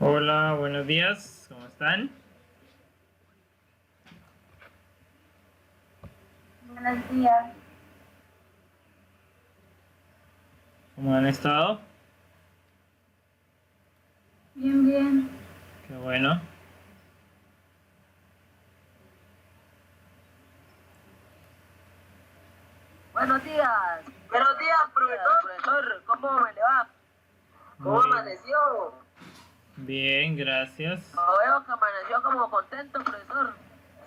Hola, buenos días, ¿cómo están? Buenos días. ¿Cómo han estado? Bien, bien. Qué bueno. Buenos días. Buenos días, profesor. ¿Cómo me le va? ¿Cómo Muy amaneció? bien, gracias. Lo veo que amaneció como contento, profesor.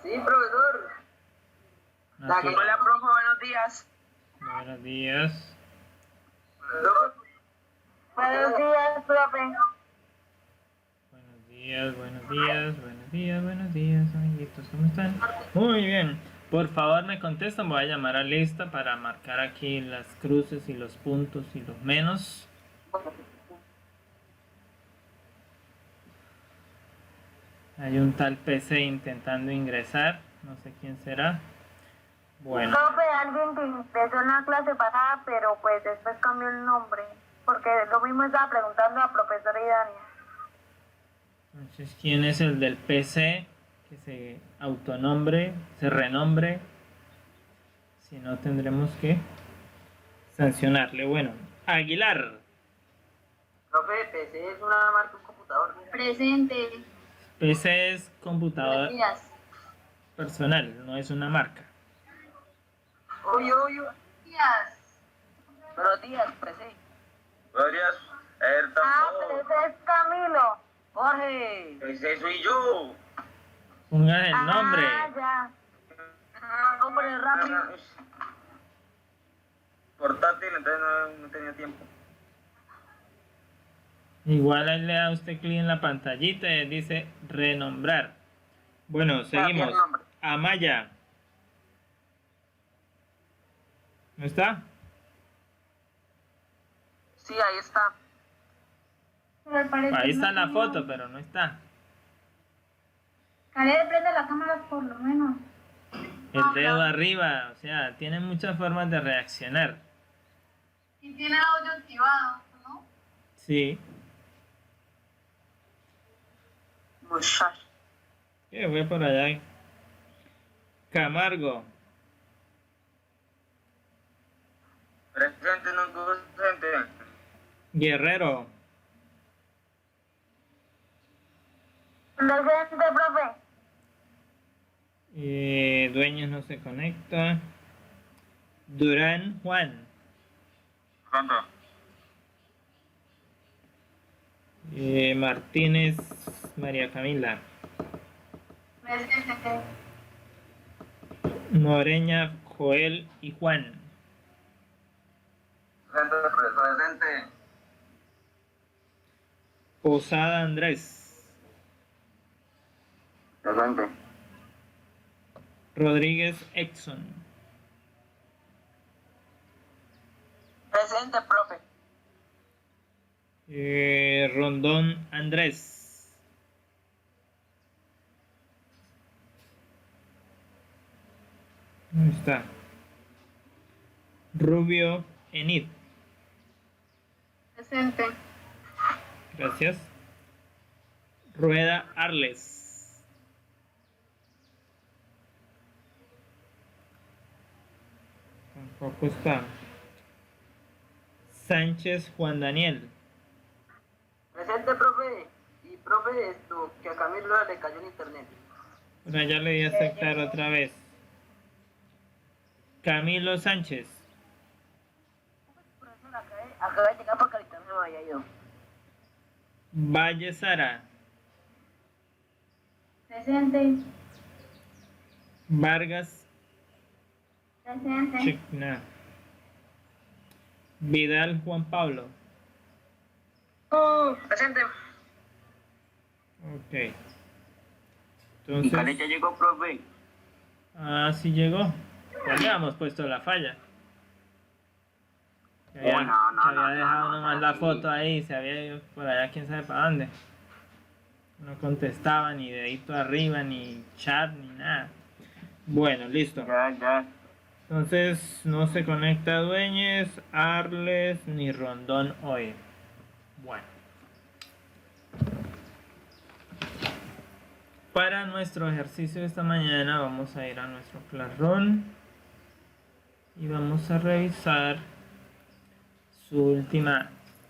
Sí, profesor. Natural. Hola, profe, buenos días. Buenos días. Buenos días, profe. Buenos días, buenos días, buenos días, buenos días, amiguitos, ¿cómo están? Muy bien. Por favor, me contestan. Voy a llamar a lista para marcar aquí las cruces y los puntos y los menos. Hay un tal PC intentando ingresar. No sé quién será. Bueno, Profe, alguien que empezó en la clase pasada, pero pues después cambió el nombre. Porque lo mismo estaba preguntando a la profesora Idania. entonces, ¿quién es el del PC? Que se autonombre, se renombre. Si no, tendremos que sancionarle. Bueno, Aguilar. Profe, PC es una marca de un computador. Presente. PC es Buenos computador días. personal, no es una marca. Obvio. Buenos días. Buenos días, presente. Buenos días. Pero ese es Camilo. Jorge. Ese soy yo. Ponga el nombre. Ya. Hombre, rápido. Portátil, entonces no tenía tiempo. Igual ahí le da usted clic en la pantallita y dice renombrar. Bueno, seguimos. nombre. Amaya. ¿No está? Sí, ahí está. Pero al parecer Ahí está no la tiene foto, audio. pero no está. Khaled, prende la cámara por lo menos. El dedo arriba, o sea, tiene muchas formas de reaccionar. Y tiene el audio activado, ¿no? Sí. Muchacho. ¿Qué fue por allá? Camargo. Presente, no presente. Guerrero. Presente, profe. Dueños no se conecta. Durán Juan. Presente. Martínez María Camila. Presente. Moreña Joel y Juan. Presente. Posada Andrés. Presente. Rodríguez Exxon. Presente, profe. Rondón Andrés. Ahí está. Rubio Enid. Presente. Gracias. Rueda Arles. Tampoco está. Sánchez Juan Daniel. Presente, profe. Y profe, esto, que a Camilo le cayó el internet. Bueno, ya le di a aceptar otra vez. Camilo Sánchez. Profesor, acabé de llegar porque el internet me había ido. Valle Sara. Presente. Vargas Presente. Chigna. Vidal Juan Pablo. Presente. Ok. ¿Y Khaled Entonces. ya llegó, profe? Ah, sí llegó. Ya le habíamos puesto la falla. Que había, que había dejado nomás la foto ahí. Se había ido por allá, quién sabe para dónde. No contestaba ni dedito arriba, ni chat, ni nada. Bueno, listo. Ya. Entonces no se conecta Dueñez, Arles ni Rondón hoy. Bueno. Para nuestro ejercicio de esta mañana vamos a ir a nuestro Classroom y vamos a revisar su última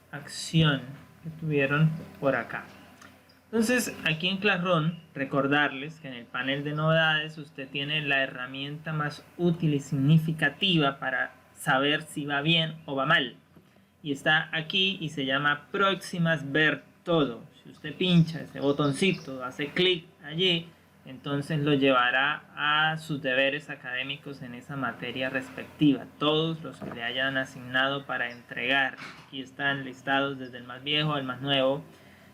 acción que tuvieron por acá. Entonces, aquí en Classroom, recordarles que en el panel de novedades usted tiene la herramienta más útil y significativa para saber si va bien o va mal. Y está aquí y se llama Próximas Ver Todo. Si usted pincha ese botoncito, hace clic allí, entonces lo llevará a sus deberes académicos en esa materia respectiva. Todos los que le hayan asignado para entregar. Aquí están listados desde el más viejo al más nuevo.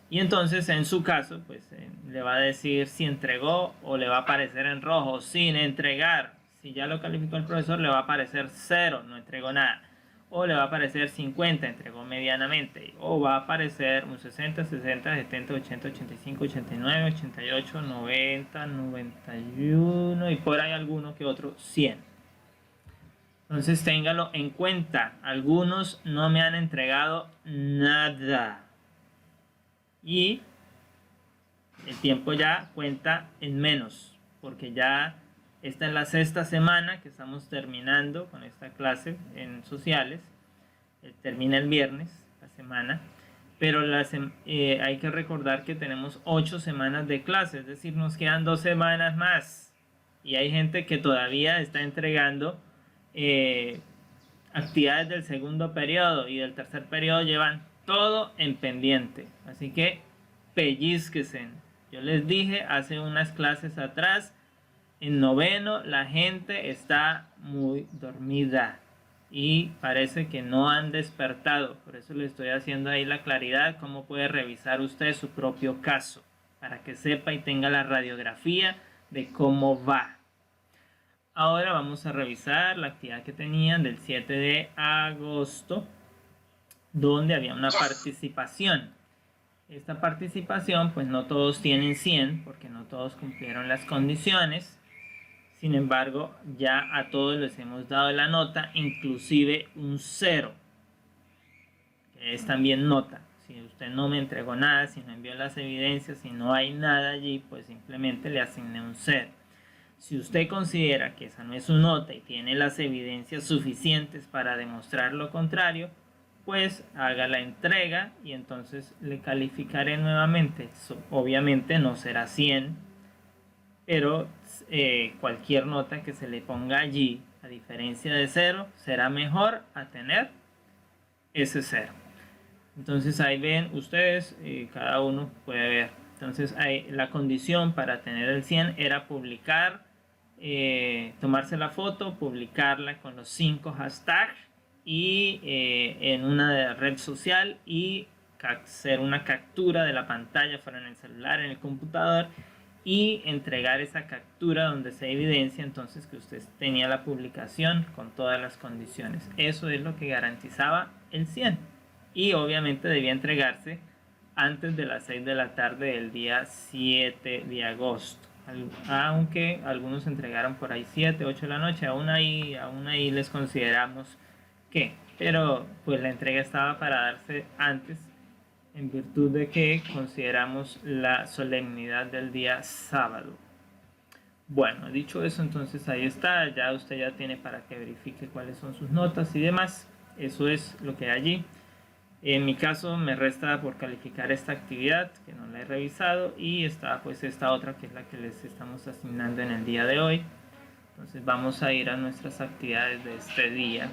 Y entonces en su caso, pues le va a decir si entregó o le va a aparecer en rojo, sin entregar. Si ya lo calificó el profesor, le va a aparecer 0, no entregó nada. O le va a aparecer 50, entregó medianamente. O va a aparecer un 60, 60, 70, 80, 85, 89, 88, 90, 91 y por ahí alguno que otro 100. Entonces téngalo en cuenta. Algunos no me han entregado nada. Y el tiempo ya cuenta en menos, porque ya esta es la 6ª semana que estamos terminando con esta clase en sociales. Termina el viernes la semana, pero hay que recordar que tenemos 8 semanas de clase, es decir, nos quedan 2 semanas más. Y hay gente que todavía está entregando actividades del segundo periodo y del tercer periodo, llevan todo en pendiente, así que pellizquesen. Yo les dije hace unas clases atrás, en noveno la gente está muy dormida y parece que no han despertado. Por eso le estoy haciendo ahí la claridad cómo puede revisar usted su propio caso, para que sepa y tenga la radiografía de cómo va. Ahora vamos a revisar la actividad que tenían del 7 de agosto, donde había una participación. Esta participación, pues no todos tienen 100, porque no todos cumplieron las condiciones. Sin embargo, ya a todos les hemos dado la nota, inclusive un 0, que es también nota. Si usted no me entregó nada, si no envió las evidencias, si no hay nada allí, pues simplemente le asigné un 0. Si usted considera que esa no es su nota y tiene las evidencias suficientes para demostrar lo contrario, pues haga la entrega y entonces le calificaré nuevamente. Obviamente no será 100, pero cualquier nota que se le ponga allí, a diferencia de 0, será mejor a tener ese 0. Entonces ahí ven ustedes, cada uno puede ver. Entonces la condición para tener el 100 era publicar, tomarse la foto, publicarla con los 5 hashtags y en una red social y hacer una captura de la pantalla fuera en el celular, en el computador, y entregar esa captura donde se evidencia entonces que usted tenía la publicación con todas las condiciones. Eso es lo que garantizaba el 100 y obviamente debía entregarse antes de las 6 de la tarde del día 7 de agosto. Aunque algunos entregaron por ahí 7, 8 de la noche, aún ahí les consideramos que, pero pues la entrega estaba para darse antes, en virtud de que consideramos la solemnidad del día sábado. Bueno, dicho eso, entonces ahí está, ya usted ya tiene para que verifique cuáles son sus notas y demás. Eso es lo que hay allí. En mi caso me resta por calificar esta actividad que no la he revisado, y está pues esta otra que es la que les estamos asignando en el día de hoy. Entonces vamos a ir a nuestras actividades de este día.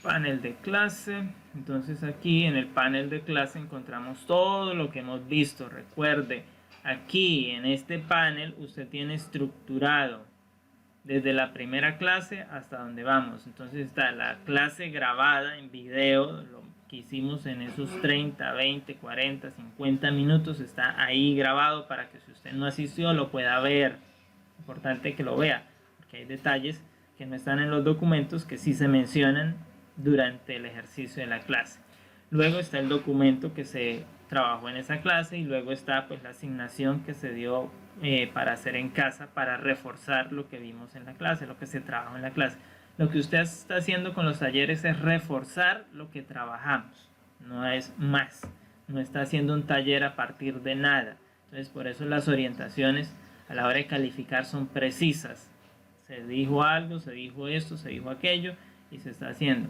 Panel de clase. Entonces aquí en el panel de clase encontramos todo lo que hemos visto. Recuerde, aquí en este panel usted tiene estructurado desde la primera clase hasta donde vamos. Entonces está la clase grabada en video, lo que hicimos en esos 30, 20, 40, 50 minutos, está ahí grabado para que si usted no asistió lo pueda ver. Importante que lo vea, porque hay detalles que no están en los documentos que sí se mencionan durante el ejercicio de la clase. Luego está el documento que se trabajó en esa clase, y luego está pues la asignación que se dio para hacer en casa, para reforzar lo que vimos en la clase, lo que se trabajó en la clase. Lo que usted está haciendo con los talleres es reforzar lo que trabajamos, no es más. no está haciendo un taller a partir de nada. Entonces por eso las orientaciones a la hora de calificar son precisas. Se dijo algo, se dijo esto, se dijo aquello y se está haciendo.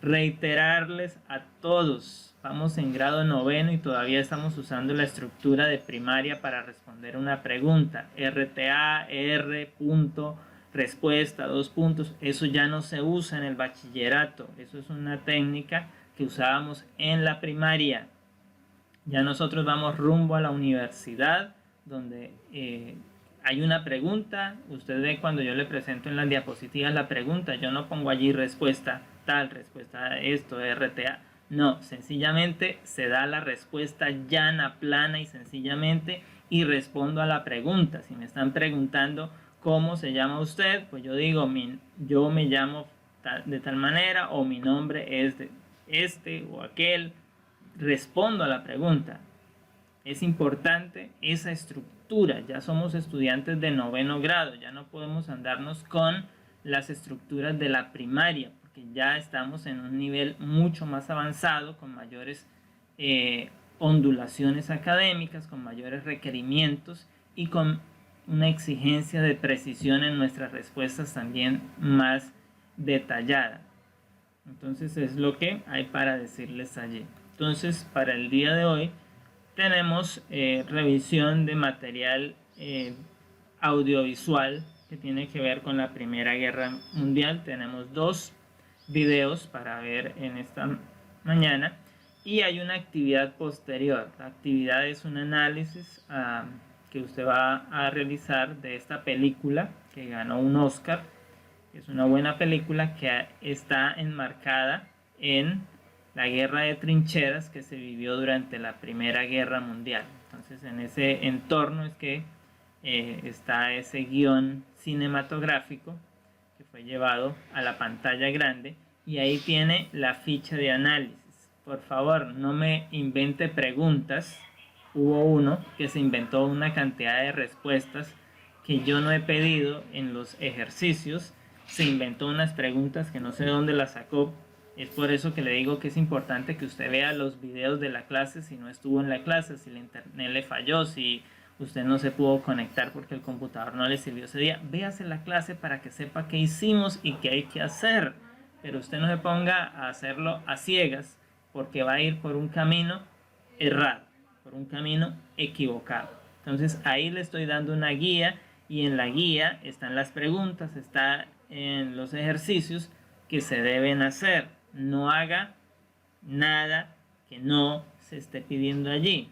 Reiterarles a todos, vamos en grado noveno y todavía estamos usando la estructura de primaria para responder una pregunta. RTA, R, punto, respuesta, 2 puntos. Eso ya no se usa en el bachillerato. Eso es una técnica que usábamos en la primaria. Ya nosotros vamos rumbo a la universidad, donde hay una pregunta. Usted ve cuando yo le presento en las diapositivas la pregunta, yo no pongo allí respuesta tal, respuesta esto, RTA. No, sencillamente se da la respuesta llana, plana y sencillamente y respondo a la pregunta. Si me están preguntando cómo se llama usted, pues yo digo, yo me llamo de tal manera o mi nombre es de este o aquel. Respondo a la pregunta. Es importante esa estructura. Ya somos estudiantes de noveno grado, ya no podemos andarnos con las estructuras de la primaria, porque ya estamos en un nivel mucho más avanzado, con mayores ondulaciones académicas, con mayores requerimientos y con una exigencia de precisión en nuestras respuestas también más detallada. Entonces es lo que hay para decirles allí. Entonces para el día de hoy tenemos revisión de material audiovisual que tiene que ver con la Primera Guerra Mundial. Tenemos 2 videos para ver en esta mañana y hay una actividad posterior. La actividad es un análisis que usted va a realizar de esta película que ganó un Oscar. Es una buena película que está enmarcada en la guerra de trincheras que se vivió durante la Primera Guerra Mundial. Entonces en ese entorno es que está ese guión cinematográfico que fue llevado a la pantalla grande y ahí tiene la ficha de análisis. Por favor, no me invente preguntas. Hubo uno que se inventó una cantidad de respuestas que yo no he pedido en los ejercicios. Se inventó unas preguntas que no sé de dónde las sacó. Es por eso que le digo que es importante que usted vea los videos de la clase si no estuvo en la clase, si el internet le falló, si usted no se pudo conectar porque el computador no le sirvió ese día. Véase la clase para que sepa qué hicimos y qué hay que hacer. Pero usted no se ponga a hacerlo a ciegas porque va a ir por un camino errado, por un camino equivocado. Entonces ahí le estoy dando una guía y en la guía están las preguntas, está en los ejercicios que se deben hacer. No haga nada que no se esté pidiendo allí.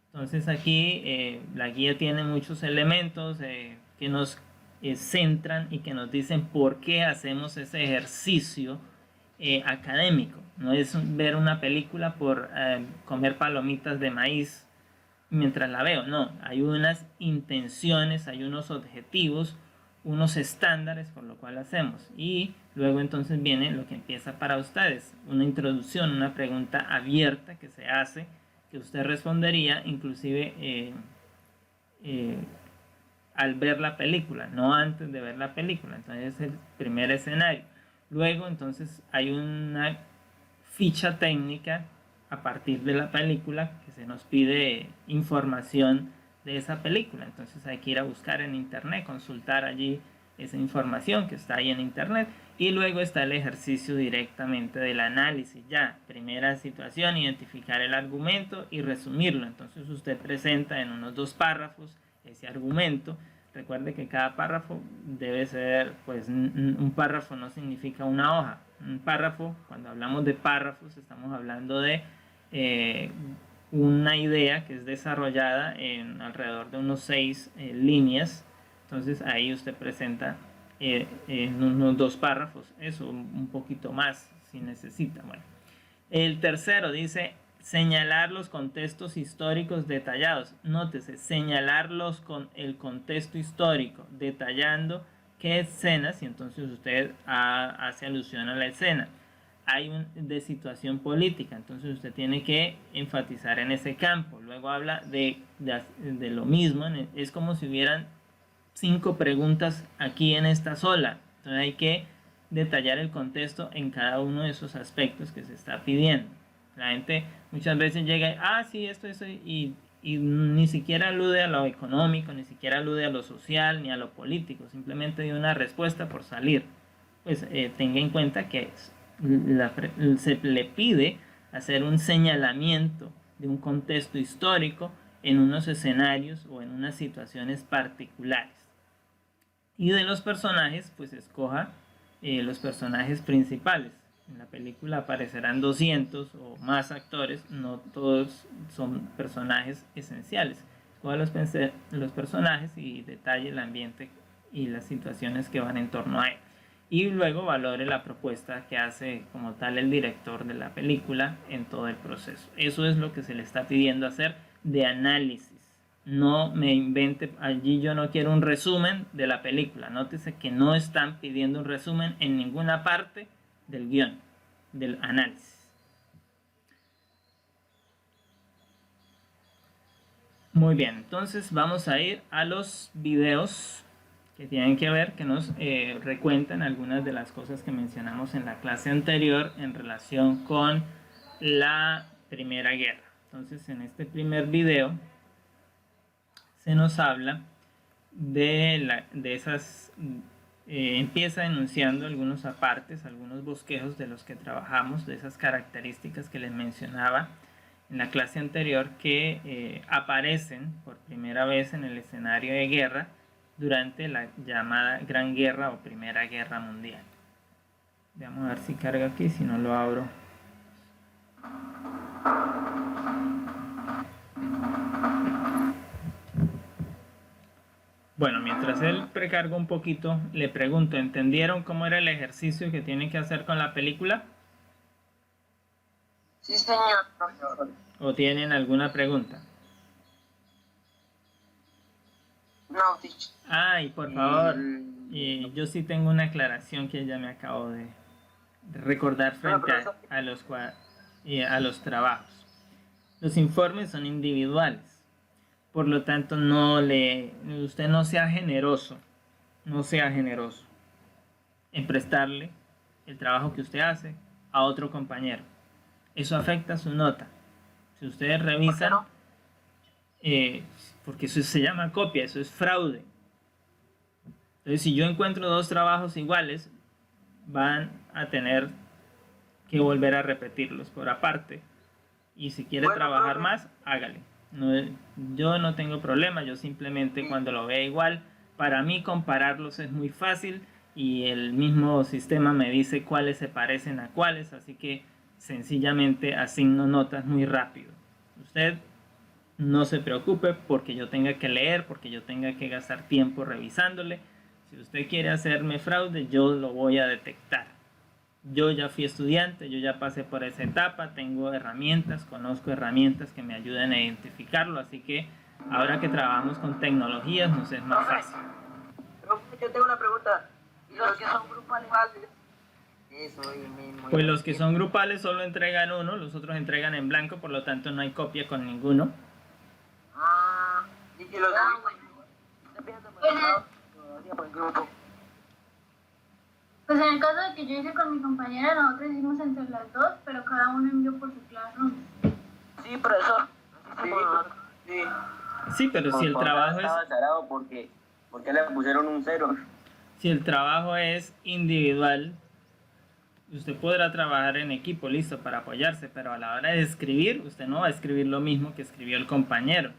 Entonces aquí la guía tiene muchos elementos que nos centran y que nos dicen por qué hacemos ese ejercicio académico. No es ver una película por comer palomitas de maíz mientras la veo. No, hay unas intenciones, hay unos objetivos, unos estándares por lo cual hacemos. Y luego entonces viene lo que empieza para ustedes, una introducción, una pregunta abierta que se hace, que usted respondería inclusive al ver la película, no antes de ver la película. Entonces es el primer escenario. Luego entonces hay una ficha técnica a partir de la película que se nos pide información de esa película. Entonces hay que ir a buscar en internet, consultar allí esa información que está ahí en internet y luego está el ejercicio directamente del análisis. Ya, primera situación, identificar el argumento y resumirlo. Entonces usted presenta en unos 2 párrafos ese argumento. Recuerde que cada párrafo debe ser, pues un párrafo no significa una hoja. Un párrafo, cuando hablamos de párrafos, estamos hablando de una idea que es desarrollada en alrededor de unos 6 líneas. Entonces ahí usted presenta en unos 2 párrafos, eso, un poquito más si necesita. Bueno, el tercero dice señalar los contextos históricos detallados. Nótese, señalarlos con el contexto histórico, detallando qué escenas, y entonces usted hace alusión a la escena. Hay de situación política, entonces usted tiene que enfatizar en ese campo. Luego habla de lo mismo, es como si hubieran 5 preguntas aquí en esta sola. Entonces hay que detallar el contexto en cada uno de esos aspectos que se está pidiendo. La gente muchas veces llega y, sí, esto, y ni siquiera alude a lo económico, ni siquiera alude a lo social, ni a lo político, simplemente dio una respuesta por salir. Pues tenga en cuenta que se le pide hacer un señalamiento de un contexto histórico en unos escenarios o en unas situaciones particulares. Y de los personajes, pues escoja los personajes principales. En la película aparecerán 200 o más actores, no todos son personajes esenciales. Escoja los personajes y detalle el ambiente y las situaciones que van en torno a él. Y luego valore la propuesta que hace como tal el director de la película en todo el proceso. Eso es lo que se le está pidiendo hacer de análisis. No me invente, allí yo no quiero un resumen de la película. Nótese que no están pidiendo un resumen en ninguna parte del guión, del análisis. Muy bien, entonces vamos a ir a los videos que tienen que ver, que nos recuentan algunas de las cosas que mencionamos en la clase anterior en relación con la Primera Guerra. Entonces, en este primer video se nos habla de esas, empieza enunciando algunos apartes, algunos bosquejos de los que trabajamos, de esas características que les mencionaba en la clase anterior que aparecen por primera vez en el escenario de guerra durante la llamada Gran Guerra o Primera Guerra Mundial. Vamos a ver si carga aquí, si no lo abro. Bueno, mientras él precarga un poquito, le pregunto, ¿entendieron cómo era el ejercicio que tienen que hacer con la película? Sí, señor. ¿O tienen alguna pregunta? No, teacher. Y por favor, yo sí tengo una aclaración que ya me acabo de recordar frente a los trabajos. Los informes son individuales. Por lo tanto, usted no sea generoso en prestarle el trabajo que usted hace a otro compañero. Eso afecta su nota. Si ustedes revisan, porque eso se llama copia, eso es fraude. Entonces, si yo encuentro 2 trabajos iguales, van a tener que volver a repetirlos por aparte. Y si quiere trabajar más, hágale. Yo no tengo problema, yo simplemente cuando lo vea igual, para mí compararlos es muy fácil y el mismo sistema me dice cuáles se parecen a cuáles, así que sencillamente asigno notas muy rápido. Usted no se preocupe porque yo tenga que leer, porque yo tenga que gastar tiempo revisándole. Si usted quiere hacerme fraude, yo lo voy a detectar. Yo ya fui estudiante, yo ya pasé por esa etapa, tengo herramientas, conozco herramientas que me ayudan a identificarlo, así que ahora que trabajamos con tecnologías nos es más fácil. Yo tengo una pregunta. ¿Y los que son grupales? Eso mismo. Pues los que son grupales solo entregan uno, los otros entregan en blanco, por lo tanto no hay copia con ninguno. Y que los Pues en el caso de que yo hice con mi compañera, nosotros hicimos entre las dos, pero cada uno envió por su classroom. Sí, profesor. Sí. Sí, pero si el trabajo estaba azarado porque le pusieron un 0. Si el trabajo es individual, usted podrá trabajar en equipo, listo, para apoyarse, pero a la hora de escribir, usted no va a escribir lo mismo que escribió el compañero.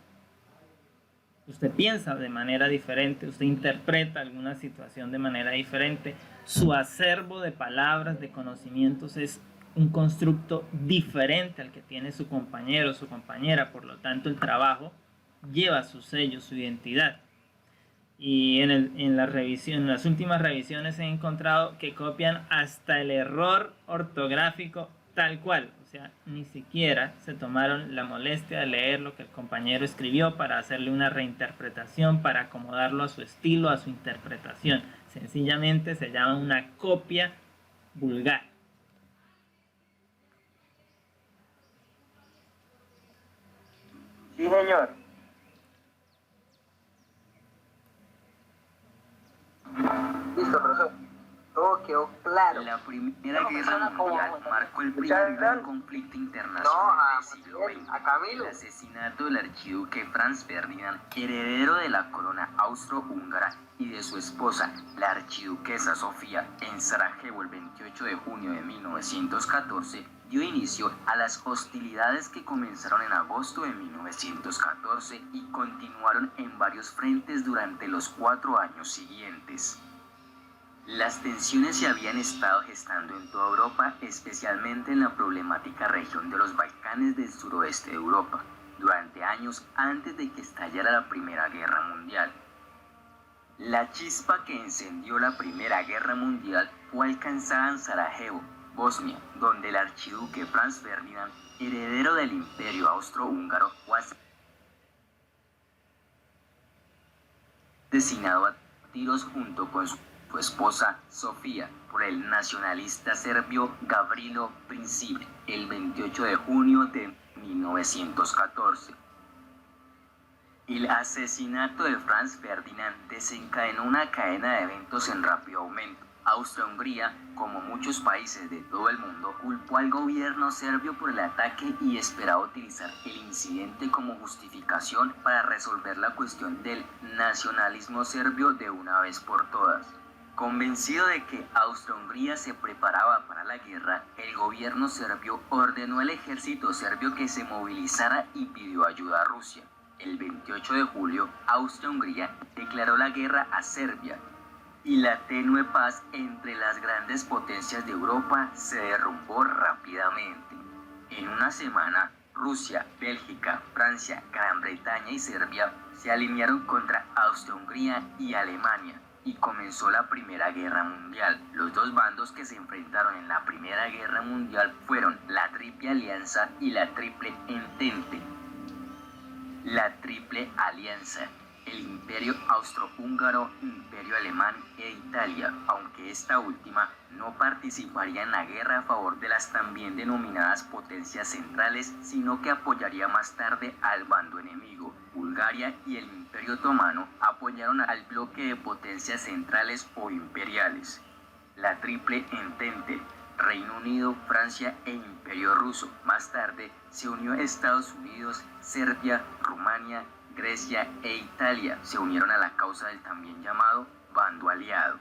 Usted piensa de manera diferente, usted interpreta alguna situación de manera diferente. Su acervo de palabras, de conocimientos es un constructo diferente al que tiene su compañero o su compañera. Por lo tanto, el trabajo lleva su sello, su identidad. Y en las últimas revisiones he encontrado que copian hasta el error ortográfico tal cual. O sea, ni siquiera se tomaron la molestia de leer lo que el compañero escribió para hacerle una reinterpretación, para acomodarlo a su estilo, a su interpretación. Sencillamente se llama una copia vulgar. Sí, señor. Listo, profesor. Todo quedó claro. claro. La Primera No, Guerra suena como- Mundial marcó el primer ¿Escucharon? gran conflicto No, internacional del siglo Miguel, XX. a Camilo. El asesinato del archiduque Franz Ferdinand, heredero de la corona austrohúngara, y de su esposa, la archiduquesa Sofía, en Sarajevo el 28 de junio de 1914, dio inicio a las hostilidades que comenzaron en agosto de 1914 y continuaron en varios frentes durante los 4 años siguientes. Las tensiones se habían estado gestando en toda Europa, especialmente en la problemática región de los Balcanes del suroeste de Europa, durante años antes de que estallara la Primera Guerra Mundial. La chispa que encendió la Primera Guerra Mundial fue alcanzada en Sarajevo, Bosnia, donde el archiduque Franz Ferdinand, heredero del Imperio Austrohúngaro, fue asesinado a tiros junto con su esposa Sofía por el nacionalista serbio Gavrilo Princip el 28 de junio de 1914. El asesinato de Franz Ferdinand desencadenó una cadena de eventos en rápido aumento. Austria-Hungría, como muchos países de todo el mundo, culpó al gobierno serbio por el ataque y esperaba utilizar el incidente como justificación para resolver la cuestión del nacionalismo serbio de una vez por todas. Convencido de que Austria-Hungría se preparaba para la guerra, el gobierno serbio ordenó al ejército serbio que se movilizara y pidió ayuda a Rusia. El 28 de julio, Austria-Hungría declaró la guerra a Serbia y la tenue paz entre las grandes potencias de Europa se derrumbó rápidamente. En una semana, Rusia, Bélgica, Francia, Gran Bretaña y Serbia se alinearon contra Austria-Hungría y Alemania y comenzó la Primera Guerra Mundial. Los dos bandos que se enfrentaron en la Primera Guerra Mundial fueron la Triple Alianza y la Triple Entente. La Triple Alianza, el Imperio Austrohúngaro, Imperio Alemán e Italia, aunque esta última no participaría en la guerra a favor de las también denominadas potencias centrales, sino que apoyaría más tarde al bando enemigo. Bulgaria y el Imperio Otomano apoyaron al bloque de potencias centrales o imperiales. La Triple Entente, Reino Unido, Francia e Imperio Ruso. Más tarde se unió a Estados Unidos, Serbia, Rumania, Grecia e Italia. Se unieron a la causa del también llamado bando aliado.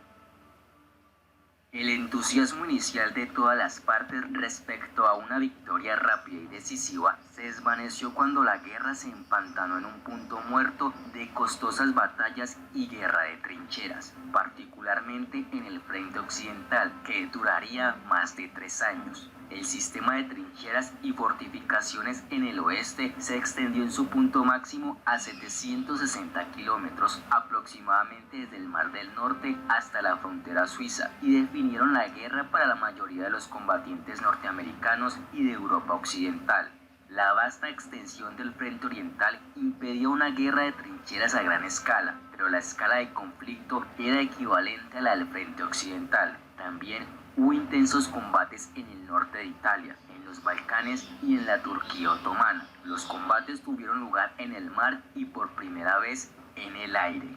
El entusiasmo inicial de todas las partes respecto a una victoria rápida y decisiva se desvaneció cuando la guerra se empantanó en un punto muerto de costosas batallas y guerra de trincheras, particularmente en el frente occidental, que duraría más de 3 años. El sistema de trincheras y fortificaciones en el oeste se extendió en su punto máximo a 760 kilómetros, aproximadamente desde el Mar del Norte hasta la frontera suiza, y definieron la guerra para la mayoría de los combatientes norteamericanos y de Europa occidental. La vasta extensión del frente oriental impedía una guerra de trincheras a gran escala, pero la escala de conflicto era equivalente a la del frente occidental. También hubo intensos combates en el norte de Italia, en los Balcanes y en la Turquía otomana. Los combates tuvieron lugar en el mar y por primera vez en el aire.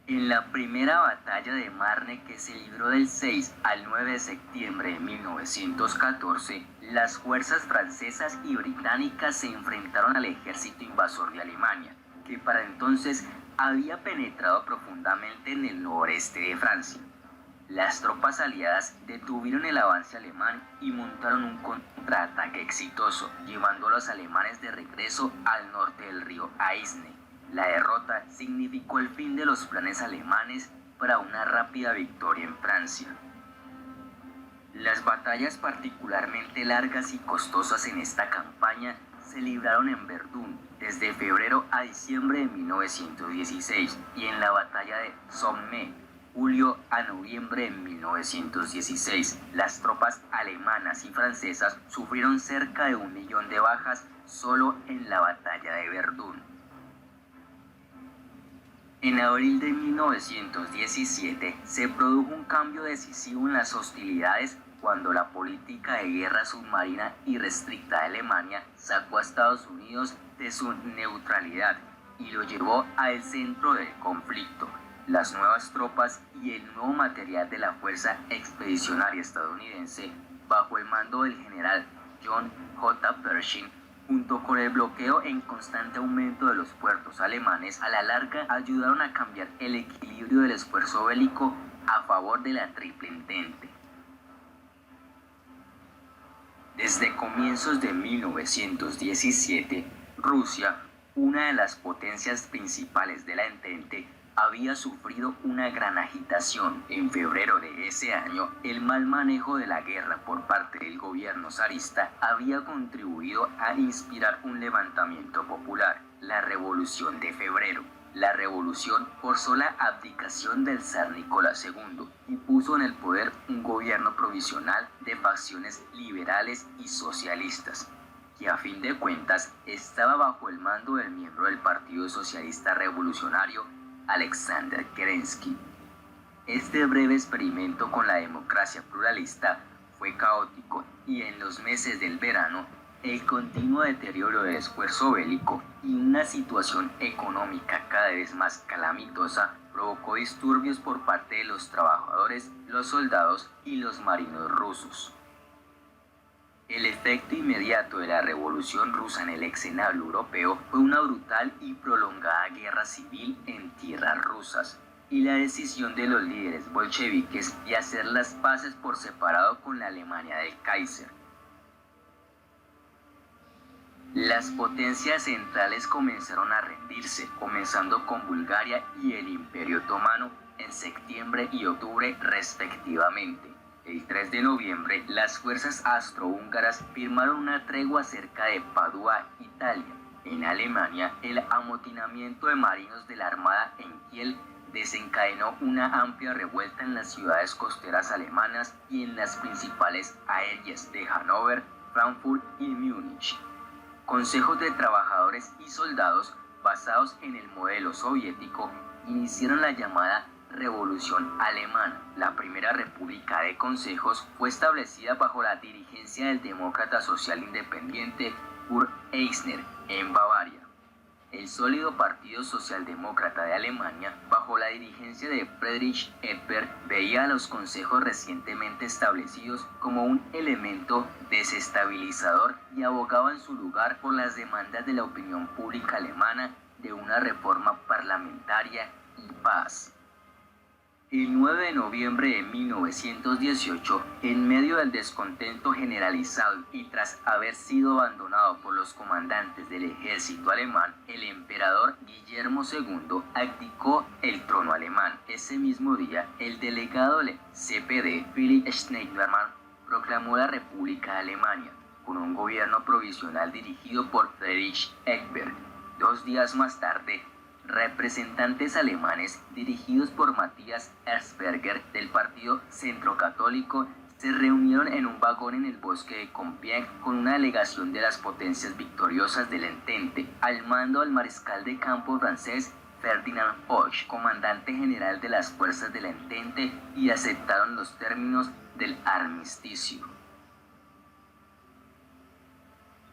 En la primera batalla de Marne, que se libró del 6 al 9 de septiembre de 1914, las fuerzas francesas y británicas se enfrentaron al ejército invasor de Alemania, que para entonces había penetrado profundamente en el noreste de Francia. Las tropas aliadas detuvieron el avance alemán y montaron un contraataque exitoso, llevando a los alemanes de regreso al norte del río Aisne. La derrota significó el fin de los planes alemanes para una rápida victoria en Francia. Las batallas particularmente largas y costosas en esta campaña se libraron en Verdún desde febrero a diciembre de 1916 y en la batalla de Somme, julio a noviembre de 1916. Las tropas alemanas y francesas sufrieron cerca de 1 millón de bajas solo en la batalla de Verdún. En abril de 1917 se produjo un cambio decisivo en las hostilidades cuando la política de guerra submarina irrestricta de Alemania sacó a Estados Unidos de su neutralidad y lo llevó al centro del conflicto. las nuevas tropas y el nuevo material de la Fuerza Expedicionaria Estadounidense, bajo el mando del general John J. Pershing, junto con el bloqueo en constante aumento de los puertos alemanes, a la larga ayudaron a cambiar el equilibrio del esfuerzo bélico a favor de la Triple Entente. Desde comienzos de 1917, Rusia, una de las potencias principales de la Entente, había sufrido una gran agitación. En febrero de ese año, el mal manejo de la guerra por parte del gobierno zarista había contribuido a inspirar un levantamiento popular, la Revolución de Febrero. La revolución forzó la abdicación del zar Nicolás II y puso en el poder un gobierno provisional de facciones liberales y socialistas, que a fin de cuentas estaba bajo el mando del miembro del Partido Socialista Revolucionario, Alexander Kerensky. Este breve experimento con la democracia pluralista fue caótico y en los meses del verano, el continuo deterioro del esfuerzo bélico y una situación económica cada vez más calamitosa provocó disturbios por parte de los trabajadores, los soldados y los marinos rusos. El efecto inmediato de la revolución rusa en el escenario europeo fue una brutal y prolongada guerra civil en tierras rusas y la decisión de los líderes bolcheviques de hacer las paces por separado con la Alemania del Kaiser. Las potencias centrales comenzaron a rendirse, comenzando con Bulgaria y el Imperio Otomano en septiembre y octubre respectivamente. El 3 de noviembre, las fuerzas austrohúngaras firmaron una tregua cerca de Padua, Italia. En Alemania, el amotinamiento de marinos de la Armada en Kiel desencadenó una amplia revuelta en las ciudades costeras alemanas y en las principales aéreas de Hannover, Frankfurt y Múnich. Consejos de trabajadores y soldados basados en el modelo soviético iniciaron la llamada Revolución Alemana. La primera república de consejos fue establecida bajo la dirigencia del demócrata social independiente Kurt Eisner en Bavaria. El sólido Partido Socialdemócrata de Alemania, bajo la dirigencia de Friedrich Ebert, veía a los consejos recientemente establecidos como un elemento desestabilizador y abogaba en su lugar por las demandas de la opinión pública alemana de una reforma parlamentaria y paz. El 9 de noviembre de 1918, en medio del descontento generalizado y tras haber sido abandonado por los comandantes del ejército alemán, el emperador Guillermo II abdicó el trono alemán. Ese mismo día, el delegado del CPD, Philipp Schneiderman, proclamó la República de Alemania, con un gobierno provisional dirigido por Friedrich Ebert. 2 días más tarde, representantes alemanes dirigidos por Matthias Erzberger del Partido Centrocatólico se reunieron en un vagón en el bosque de Compiègne con una delegación de las potencias victoriosas del Entente, al mando del mariscal de campo francés Ferdinand Foch, comandante general de las fuerzas del Entente, y aceptaron los términos del armisticio.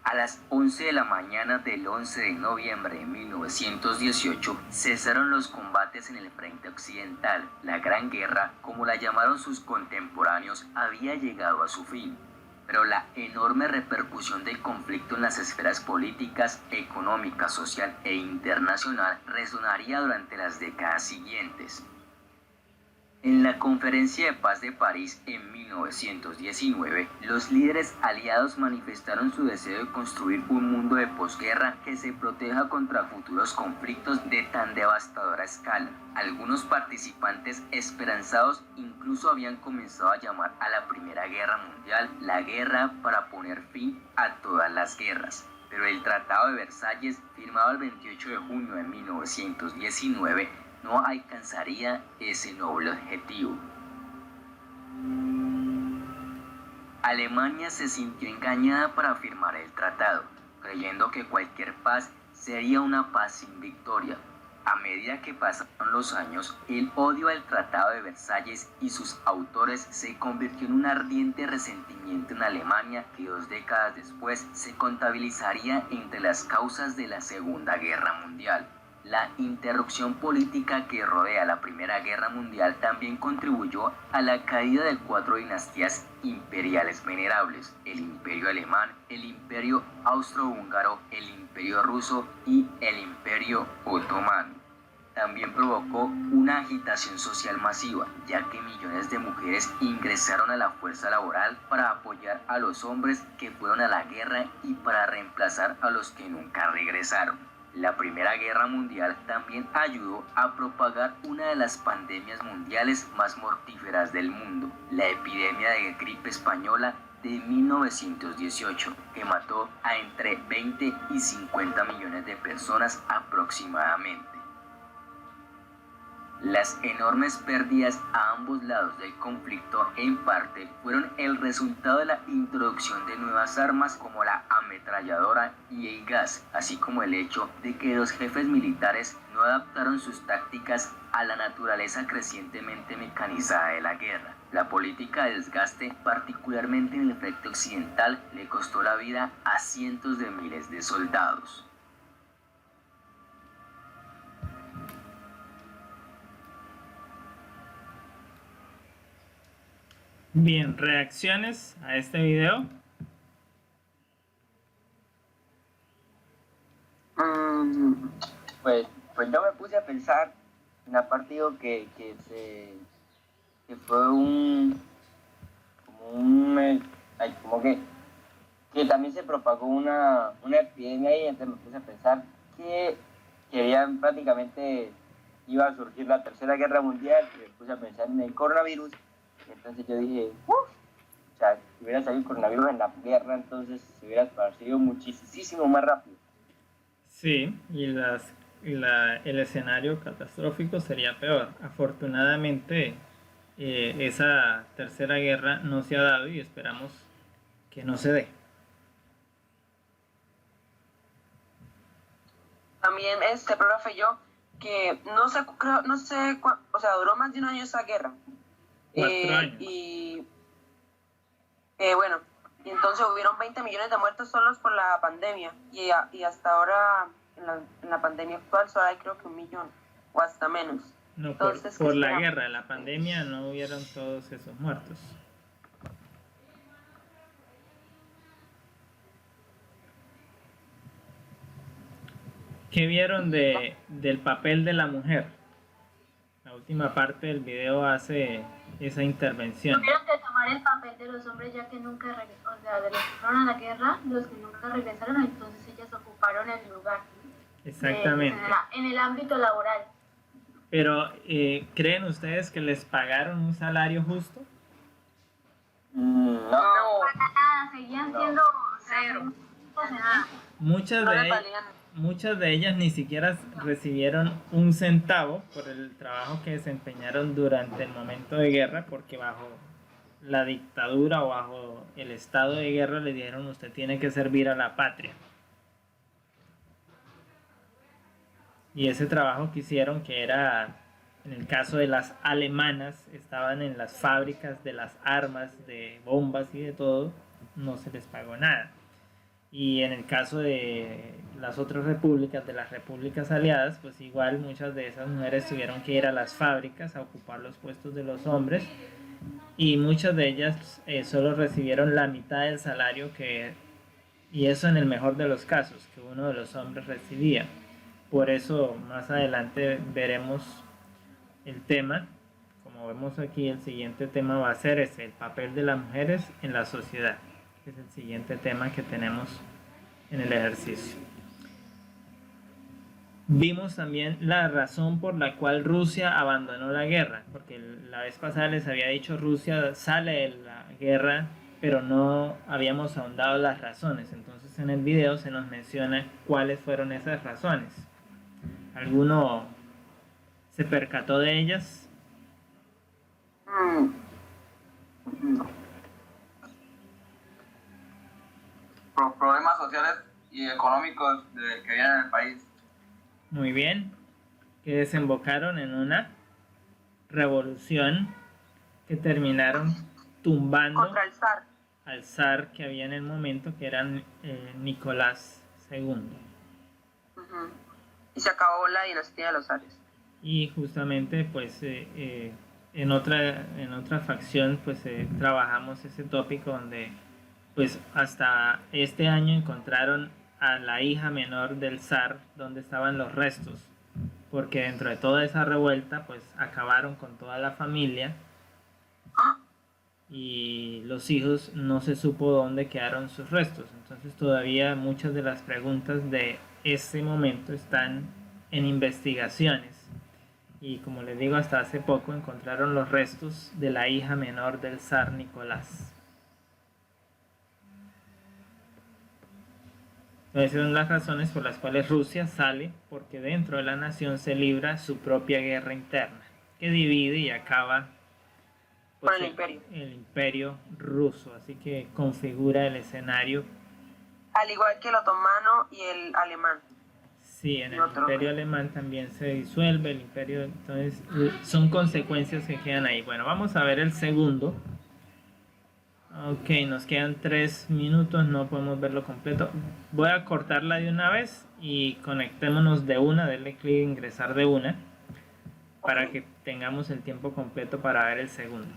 A las 11 de la mañana del 11 de noviembre de 1918 cesaron los combates en el frente occidental. La Gran Guerra, como la llamaron sus contemporáneos, había llegado a su fin. Pero la enorme repercusión del conflicto en las esferas políticas, económica, social e internacional resonaría durante las décadas siguientes. En la Conferencia de Paz de París en 1919, los líderes aliados manifestaron su deseo de construir un mundo de posguerra que se proteja contra futuros conflictos de tan devastadora escala. Algunos participantes esperanzados incluso habían comenzado a llamar a la Primera Guerra Mundial la guerra para poner fin a todas las guerras. Pero el Tratado de Versalles, firmado el 28 de junio de 1919, no alcanzaría ese noble objetivo. Alemania se sintió engañada para firmar el tratado, creyendo que cualquier paz sería una paz sin victoria. A medida que pasaron los años, el odio al Tratado de Versalles y sus autores se convirtió en un ardiente resentimiento en Alemania que 2 décadas después se contabilizaría entre las causas de la Segunda Guerra Mundial. La interrupción política que rodea la Primera Guerra Mundial también contribuyó a la caída de 4 dinastías imperiales venerables: el Imperio Alemán, el Imperio Austrohúngaro, el Imperio Ruso y el Imperio Otomano. También provocó una agitación social masiva, ya que millones de mujeres ingresaron a la fuerza laboral para apoyar a los hombres que fueron a la guerra y para reemplazar a los que nunca regresaron. La Primera Guerra Mundial también ayudó a propagar una de las pandemias mundiales más mortíferas del mundo, la epidemia de gripe española de 1918, que mató a entre 20 y 50 millones de personas aproximadamente. Las enormes pérdidas a ambos lados del conflicto en parte fueron el resultado de la introducción de nuevas armas como la ametralladora y el gas, así como el hecho de que los jefes militares no adaptaron sus tácticas a la naturaleza crecientemente mecanizada de la guerra. La política de desgaste, particularmente en el frente occidental, le costó la vida a cientos de miles de soldados. Bien, reacciones a este video. Pues yo me puse a pensar en la parte digo, que fue que también se propagó una epidemia y entonces me puse a pensar que querían prácticamente iba a surgir la Tercera Guerra Mundial y me puse a pensar en el coronavirus. Entonces yo dije, o sea, si hubiera salido el coronavirus en la guerra, entonces se hubiera esparcido muchísimo más rápido. Sí, y el escenario catastrófico sería peor. Afortunadamente, esa tercera guerra no se ha dado y esperamos que no se dé. También, profe, yo, que o sea, duró más de un año esa guerra. 4 años. Y bueno, y entonces hubieron 20 millones de muertos solos por la pandemia y hasta ahora en la pandemia actual solo hay creo que 1 millón o hasta menos. No, Entonces, por la guerra, la pandemia no hubieron todos esos muertos. ¿Qué vieron del papel de la mujer? La última parte del video hace esa intervención. Tuvieron que tomar el papel de los hombres ya que nunca regresaron, o sea, de los que fueron a la guerra, los que nunca regresaron, entonces ellas ocuparon el lugar. Exactamente. En el ámbito laboral. Pero, ¿creen ustedes que les pagaron un salario justo? No. Para nada, seguían siendo Cero. Muchas de ellas ni siquiera recibieron un centavo por el trabajo que desempeñaron durante el momento de guerra, porque bajo la dictadura o bajo el estado de guerra le dijeron usted tiene que servir a la patria. Y ese trabajo que hicieron, que era, en el caso de las alemanas, estaban en las fábricas de las armas, de bombas y de todo, no se les pagó nada. Y en el caso de las otras repúblicas, de las repúblicas aliadas, pues igual muchas de esas mujeres tuvieron que ir a las fábricas a ocupar los puestos de los hombres y muchas de ellas solo recibieron la mitad del salario y eso en el mejor de los casos, que uno de los hombres recibía. Por eso más adelante veremos el tema. Como vemos aquí, el siguiente tema va a ser el papel de las mujeres en la sociedad. Es el siguiente tema que tenemos en el ejercicio. Vimos también la razón por la cual Rusia abandonó la guerra, porque la vez pasada les había dicho Rusia sale de la guerra, pero no habíamos ahondado las razones. Entonces en el video se nos menciona cuáles fueron esas razones. ¿Alguno se percató de ellas? Problemas sociales y económicos que vienen en el país. Muy bien, que desembocaron en una revolución que terminaron tumbando Contra el zar. al zar que había en el momento, que era Nicolás II. Y se acabó la dinastía de los zares. Y justamente pues en otra facción pues trabajamos ese tópico donde pues hasta este año encontraron a la hija menor del zar donde estaban los restos, porque dentro de toda esa revuelta pues acabaron con toda la familia y los hijos no se supo dónde quedaron sus restos. Entonces todavía muchas de las preguntas de ese momento están en investigaciones. Y como les digo, hasta hace poco encontraron los restos de la hija menor del zar Nicolás. Entonces son las razones por las cuales Rusia sale, porque dentro de la nación se libra su propia guerra interna, que divide y acaba Por pues, el imperio ruso. Así que configura el escenario. Al igual que el otomano y el alemán. Sí, en el imperio alemán también se disuelve el imperio, entonces son consecuencias que quedan ahí. Bueno, vamos a ver el segundo. Ok, nos quedan 3 minutos, no podemos verlo completo. Voy a cortarla de una vez y conectémonos de una, denle clic ingresar de una, para que tengamos el tiempo completo para ver el segundo.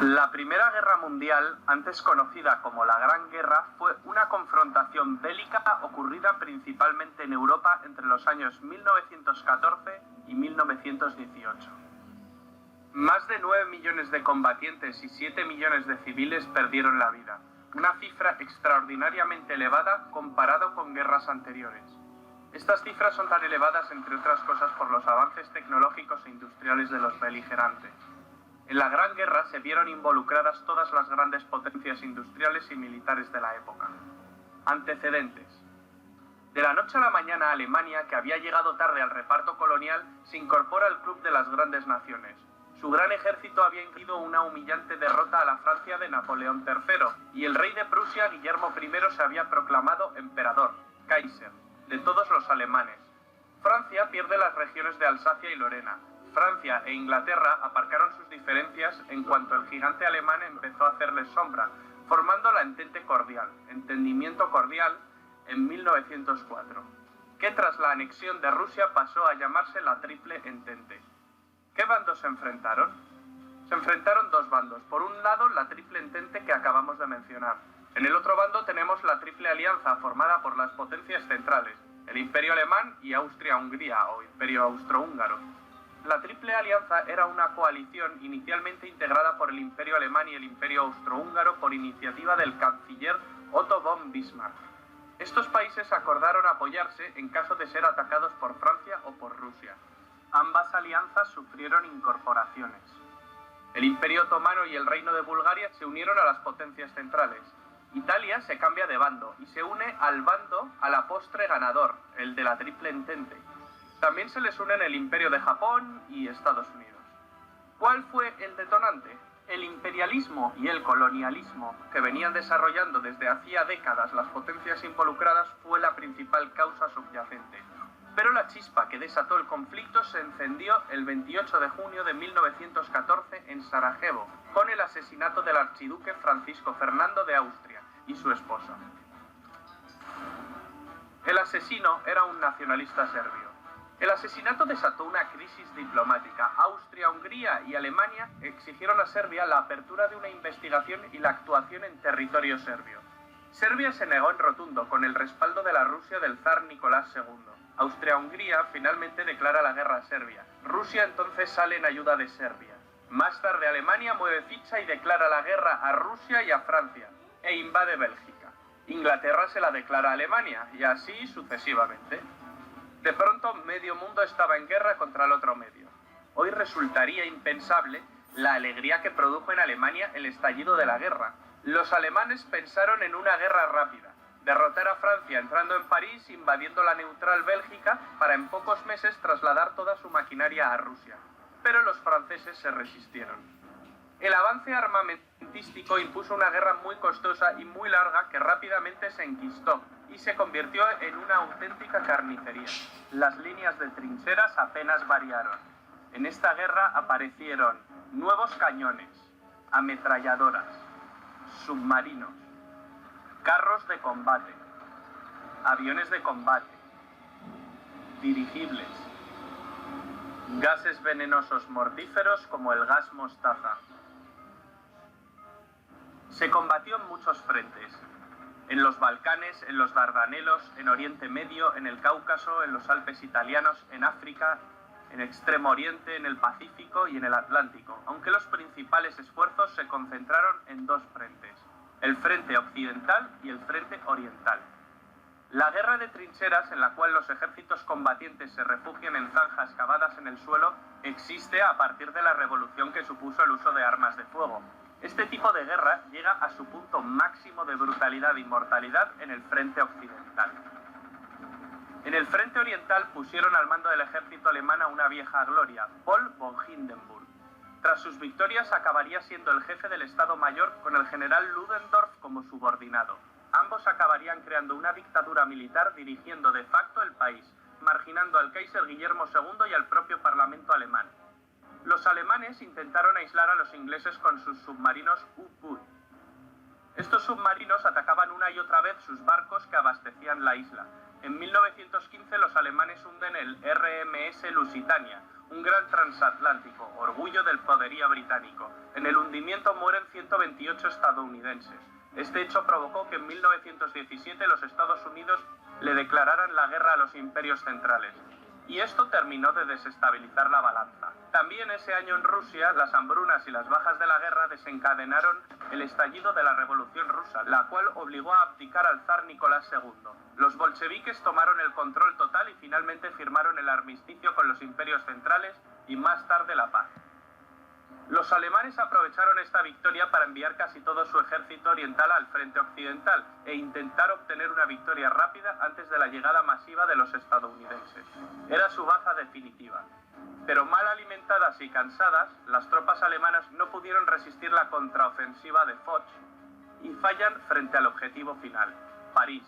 La Primera Guerra Mundial, antes conocida como la Gran Guerra, fue una confrontación bélica ocurrida principalmente en Europa entre los años 1914 y 1918. Más de 9 millones de combatientes y 7 millones de civiles perdieron la vida, una cifra extraordinariamente elevada comparado con guerras anteriores. Estas cifras son tan elevadas, entre otras cosas, por los avances tecnológicos e industriales de los beligerantes. En la Gran Guerra se vieron involucradas todas las grandes potencias industriales y militares de la época. Antecedentes. De la noche a la mañana, Alemania, que había llegado tarde al reparto colonial, se incorpora al club de las grandes naciones. Su gran ejército había infligido una humillante derrota a la Francia de Napoleón III, y el rey de Prusia, Guillermo I, se había proclamado emperador, Kaiser, de todos los alemanes. Francia pierde las regiones de Alsacia y Lorena. Francia e Inglaterra aparcaron sus diferencias en cuanto el gigante alemán empezó a hacerles sombra, formando la Entente Cordial, Entendimiento Cordial, en 1904, que tras la anexión de Rusia pasó a llamarse la Triple Entente. ¿Qué bandos se enfrentaron? Se enfrentaron dos bandos. Por un lado, la Triple Entente que acabamos de mencionar. En el otro bando tenemos la Triple Alianza, formada por las potencias centrales, el Imperio Alemán y Austria-Hungría, o Imperio Austrohúngaro. La Triple Alianza era una coalición inicialmente integrada por el Imperio Alemán y el Imperio Austrohúngaro por iniciativa del canciller Otto von Bismarck. Estos países acordaron apoyarse en caso de ser atacados por Francia o por Rusia. Ambas alianzas sufrieron incorporaciones. El Imperio Otomano y el Reino de Bulgaria se unieron a las potencias centrales. Italia se cambia de bando y se une al bando a la postre ganador, el de la Triple Entente. También se les unen el Imperio de Japón y Estados Unidos. ¿Cuál fue el detonante? El imperialismo y el colonialismo que venían desarrollando desde hacía décadas las potencias involucradas fue la principal causa subyacente. Pero la chispa que desató el conflicto se encendió el 28 de junio de 1914 en Sarajevo, con el asesinato del archiduque Francisco Fernando de Austria y su esposa. El asesino era un nacionalista serbio. El asesinato desató una crisis diplomática. Austria, Hungría y Alemania exigieron a Serbia la apertura de una investigación y la actuación en territorio serbio. Serbia se negó en rotundo, con el respaldo de la Rusia del zar Nicolás II. Austria-Hungría finalmente declara la guerra a Serbia. Rusia entonces sale en ayuda de Serbia. Más tarde Alemania mueve ficha y declara la guerra a Rusia y a Francia, e invade Bélgica. Inglaterra se la declara a Alemania, y así sucesivamente. De pronto, medio mundo estaba en guerra contra el otro medio. Hoy resultaría impensable la alegría que produjo en Alemania el estallido de la guerra. Los alemanes pensaron en una guerra rápida, derrotar a Francia entrando en París, invadiendo la neutral Bélgica, para en pocos meses trasladar toda su maquinaria a Rusia. Pero los franceses se resistieron. El avance armamentístico impuso una guerra muy costosa y muy larga que rápidamente se enquistó y se convirtió en una auténtica carnicería. Las líneas de trincheras apenas variaron. En esta guerra aparecieron nuevos cañones, ametralladoras, submarinos, carros de combate, aviones de combate, dirigibles, gases venenosos mortíferos como el gas mostaza. Se combatió en muchos frentes, en los Balcanes, en los Dardanelos, en Oriente Medio, en el Cáucaso, en los Alpes italianos, en África, en Extremo Oriente, en el Pacífico y en el Atlántico, aunque los principales esfuerzos se concentraron en dos frentes, el frente occidental y el frente oriental. La guerra de trincheras, en la cual los ejércitos combatientes se refugian en zanjas cavadas en el suelo, existe a partir de la revolución que supuso el uso de armas de fuego. Este tipo de guerra llega a su punto máximo de brutalidad y mortalidad en el frente occidental. En el frente oriental pusieron al mando del ejército alemán a una vieja gloria, Paul von Hindenburg. Tras sus victorias acabaría siendo el jefe del Estado Mayor con el general Ludendorff como subordinado. Ambos acabarían creando una dictadura militar dirigiendo de facto el país, marginando al Kaiser Guillermo II y al propio Parlamento alemán. Los alemanes intentaron aislar a los ingleses con sus submarinos U-Boot. Estos submarinos atacaban una y otra vez sus barcos que abastecían la isla. En 1915 los alemanes hunden el RMS Lusitania, un gran transatlántico, orgullo del poderío británico. En el hundimiento mueren 128 estadounidenses. Este hecho provocó que en 1917 los Estados Unidos le declararan la guerra a los imperios centrales. Y esto terminó de desestabilizar la balanza. También ese año en Rusia, las hambrunas y las bajas de la guerra desencadenaron el estallido de la Revolución Rusa, la cual obligó a abdicar al zar Nicolás II. Los bolcheviques tomaron el control total y finalmente firmaron el armisticio con los imperios centrales y más tarde la paz. Los alemanes aprovecharon esta victoria para enviar casi todo su ejército oriental al frente occidental e intentar obtener una victoria rápida antes de la llegada masiva de los estadounidenses. Era su baza definitiva. Pero mal alimentadas y cansadas, las tropas alemanas no pudieron resistir la contraofensiva de Foch y fallan frente al objetivo final, París,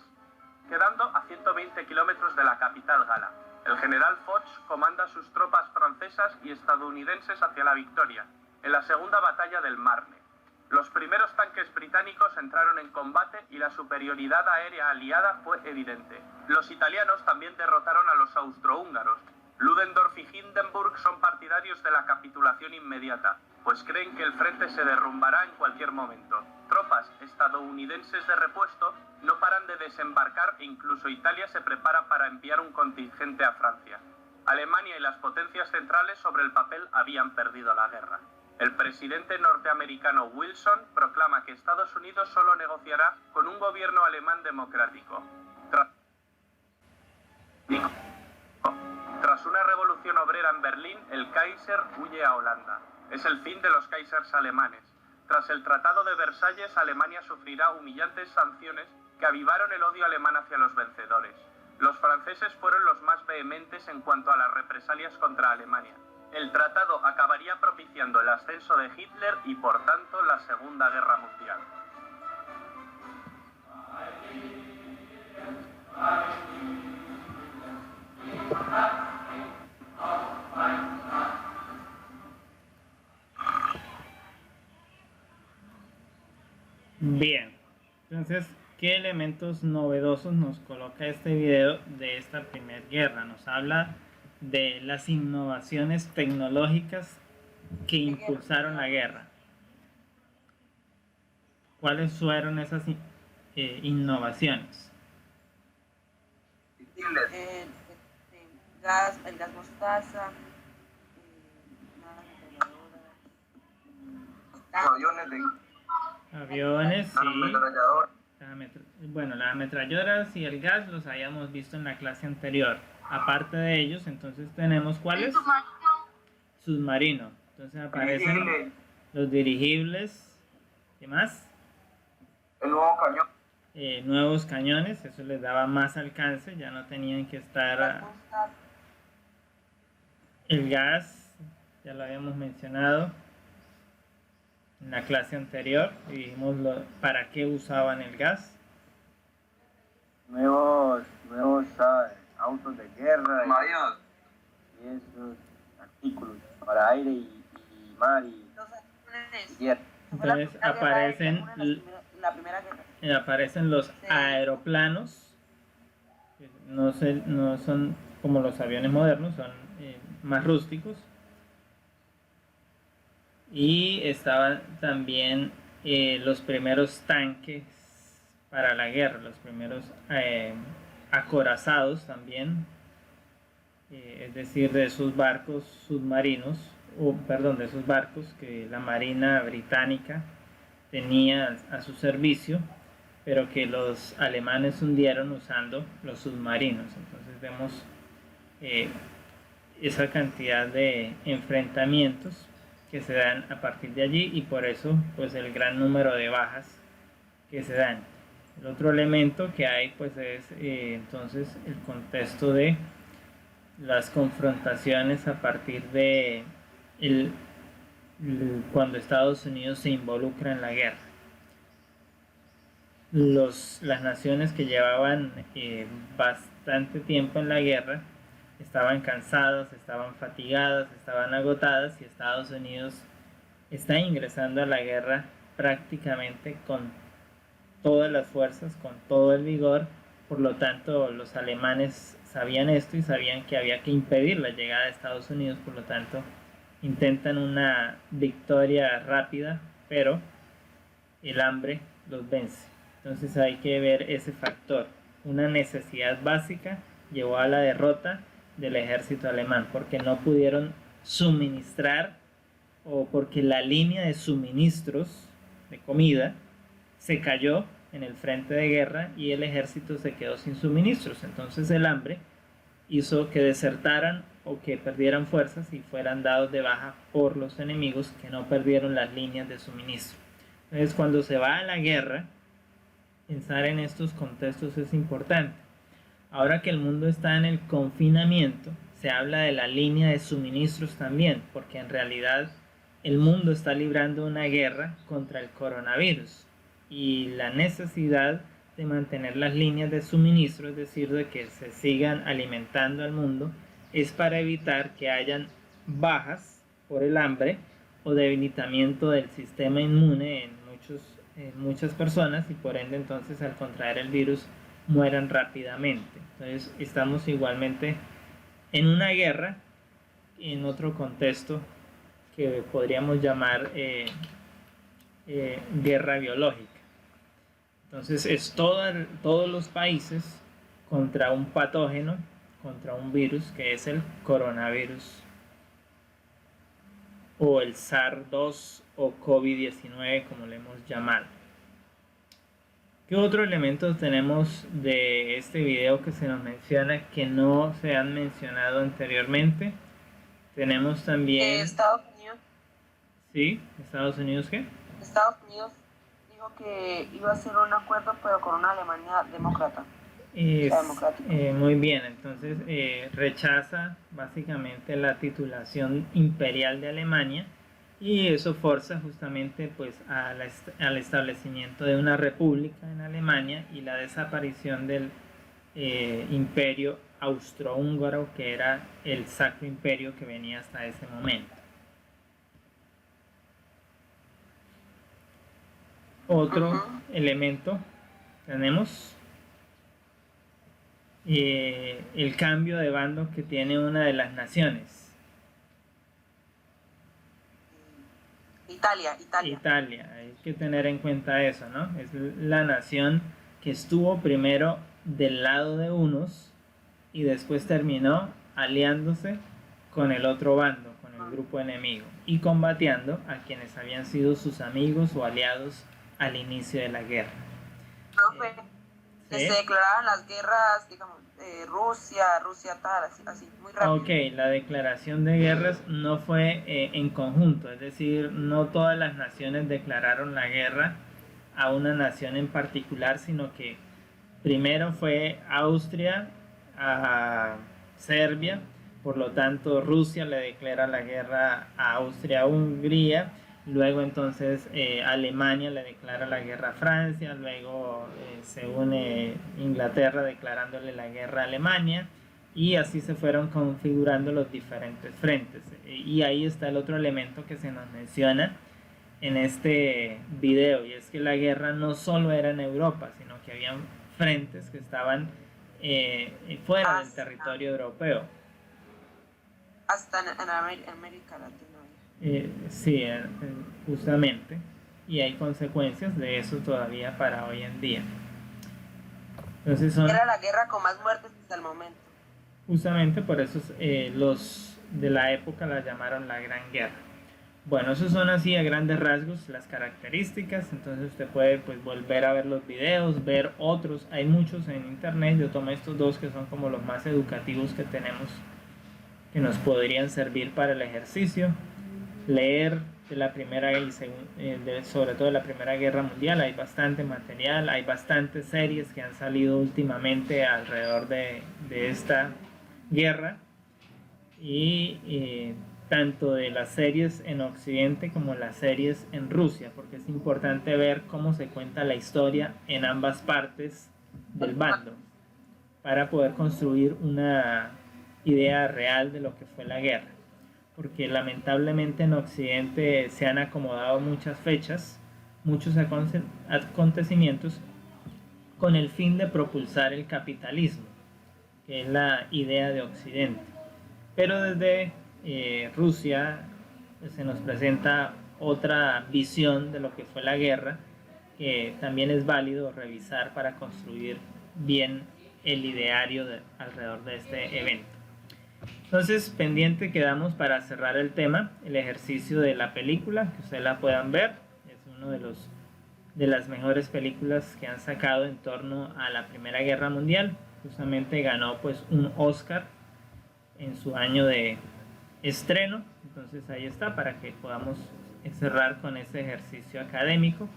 quedando a 120 kilómetros de la capital gala. El general Foch comanda sus tropas francesas y estadounidenses hacia la victoria, en la segunda batalla del Marne. Los primeros tanques británicos entraron en combate y la superioridad aérea aliada fue evidente. Los italianos también derrotaron a los austrohúngaros. Ludendorff y Hindenburg son partidarios de la capitulación inmediata, pues creen que el frente se derrumbará en cualquier momento. Tropas estadounidenses de repuesto no paran de desembarcar e incluso Italia se prepara para enviar un contingente a Francia. Alemania y las potencias centrales sobre el papel habían perdido la guerra. El presidente norteamericano Wilson proclama que Estados Unidos solo negociará con un gobierno alemán democrático. Tras una revolución obrera en Berlín, el Kaiser huye a Holanda. Es el fin de los Kaisers alemanes. Tras el Tratado de Versalles, Alemania sufrirá humillantes sanciones que avivaron el odio alemán hacia los vencedores. Los franceses fueron los más vehementes en cuanto a las represalias contra Alemania. El tratado acabaría propiciando el ascenso de Hitler y, por tanto, la Segunda Guerra Mundial. Bien, entonces, ¿qué elementos novedosos nos coloca este video de esta primera guerra? Nos habla de las innovaciones tecnológicas que impulsaron la guerra. ¿Cuáles fueron esas innovaciones? El gas mostaza, Aviones, sí. Bueno, las ametralladoras y el gas los habíamos visto en la clase anterior. Aparte de ellos, entonces tenemos ¿cuáles? Submarino. Entonces aparecen los dirigibles. ¿Qué más? El nuevo cañón. Nuevos cañones, eso les daba más alcance, ya no tenían que estar... El gas, ya lo habíamos mencionado en la clase anterior, y vimos para qué usaban el gas. Nuevos autos de guerra y esos artículos para aire y mar y tierra. Entonces aparecen los aeroplanos, no son como los aviones modernos, son más rústicos. Y estaban también los primeros tanques para la guerra, los primeros acorazados también, es decir, de esos barcos submarinos, de esos barcos que la Marina británica tenía a su servicio, pero que los alemanes hundieron usando los submarinos. Entonces vemos esa cantidad de enfrentamientos que se dan a partir de allí, y por eso pues el gran número de bajas que se dan. El otro elemento que hay pues es entonces el contexto de las confrontaciones a partir de cuando Estados Unidos se involucra en la guerra. Las naciones que llevaban bastante tiempo en la guerra estaban cansadas, estaban fatigadas, estaban agotadas, y Estados Unidos está ingresando a la guerra prácticamente con todas las fuerzas, con todo el vigor. Por lo tanto, los alemanes sabían esto y sabían que había que impedir la llegada de Estados Unidos. Por lo tanto, intentan una victoria rápida, pero el hambre los vence. Entonces hay que ver ese factor. Una necesidad básica llevó a la derrota del ejército alemán, porque no pudieron suministrar, o porque la línea de suministros de comida se cayó en el frente de guerra y el ejército se quedó sin suministros. Entonces el hambre hizo que desertaran o que perdieran fuerzas y fueran dados de baja por los enemigos, que no perdieron las líneas de suministro. Entonces, cuando se va a la guerra, pensar en estos contextos es importante. Ahora que el mundo está en el confinamiento, se habla de la línea de suministros también, porque en realidad el mundo está librando una guerra contra el coronavirus, y la necesidad de mantener las líneas de suministro, es decir, de que se sigan alimentando al mundo, es para evitar que hayan bajas por el hambre o debilitamiento del sistema inmune en muchas personas, y por ende entonces al contraer el virus mueran rápidamente. Entonces estamos igualmente en una guerra, en otro contexto que podríamos llamar guerra biológica. Entonces es todos los países contra un patógeno, contra un virus, que es el coronavirus o el SARS-2 o COVID-19, como le hemos llamado. ¿Qué otro elemento tenemos de este video que se nos menciona que no se han mencionado anteriormente? Tenemos también... Estados Unidos. ¿Sí? ¿Estados Unidos qué? Estados Unidos dijo que iba a hacer un acuerdo, pero con una Alemania demócrata. Muy bien, entonces rechaza básicamente la titulación imperial de Alemania, y eso forza justamente pues al establecimiento de una república en Alemania y la desaparición del imperio austrohúngaro, que era el Sacro Imperio que venía hasta ese momento. Otro elemento tenemos el cambio de bando que tiene una de las naciones. Italia, hay que tener en cuenta eso, ¿no? Es la nación que estuvo primero del lado de unos y después terminó aliándose con el otro bando, con el grupo enemigo, y combatiendo a quienes habían sido sus amigos o aliados al inicio de la guerra. Profe, ¿sí? Se declaraban las guerras, digamos, Rusia tal, así, muy rápido. Ok, la declaración de guerras no fue en conjunto, es decir, no todas las naciones declararon la guerra a una nación en particular, sino que primero fue Austria a Serbia, por lo tanto Rusia le declara la guerra a Austria-Hungría, luego entonces Alemania le declara la guerra a Francia, luego se une Inglaterra declarándole la guerra a Alemania, y así se fueron configurando los diferentes frentes. Y ahí está el otro elemento que se nos menciona en este video, y es que la guerra no solo era en Europa, sino que habían frentes que estaban fuera del territorio europeo. Hasta en América Latina. Sí, justamente. Y hay consecuencias de eso todavía para hoy en día. Entonces Era la guerra con más muertes hasta el momento. Justamente por eso los de la época la llamaron la Gran Guerra. Bueno, esos son así a grandes rasgos las características. Entonces usted puede pues volver a ver los videos, ver otros. Hay muchos en internet. Yo tomé estos dos que son como los más educativos que tenemos, que nos podrían servir para el ejercicio. Leer de la primera y sobre todo de la Primera Guerra Mundial. Hay bastante material, hay bastantes series que han salido últimamente alrededor de esta guerra, y tanto de las series en Occidente como las series en Rusia, porque es importante ver cómo se cuenta la historia en ambas partes del bando para poder construir una idea real de lo que fue la guerra, porque lamentablemente en Occidente se han acomodado muchas fechas, muchos acontecimientos con el fin de propulsar el capitalismo, que es la idea de Occidente. Pero desde Rusia pues, se nos presenta otra visión de lo que fue la guerra, que también es válido revisar para construir bien el ideario alrededor de este evento. Entonces, pendiente quedamos para cerrar el tema, el ejercicio de la película, que ustedes la puedan ver. Es uno de las mejores películas que han sacado en torno a la Primera Guerra Mundial. Justamente ganó pues un Oscar en su año de estreno. Entonces ahí está, para que podamos cerrar con ese ejercicio académico.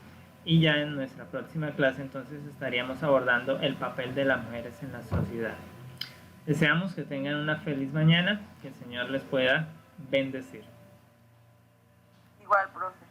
Y ya en nuestra próxima clase entonces estaríamos abordando el papel de las mujeres en la sociedad. Deseamos que tengan una feliz mañana, que el Señor les pueda bendecir. Igual, profe.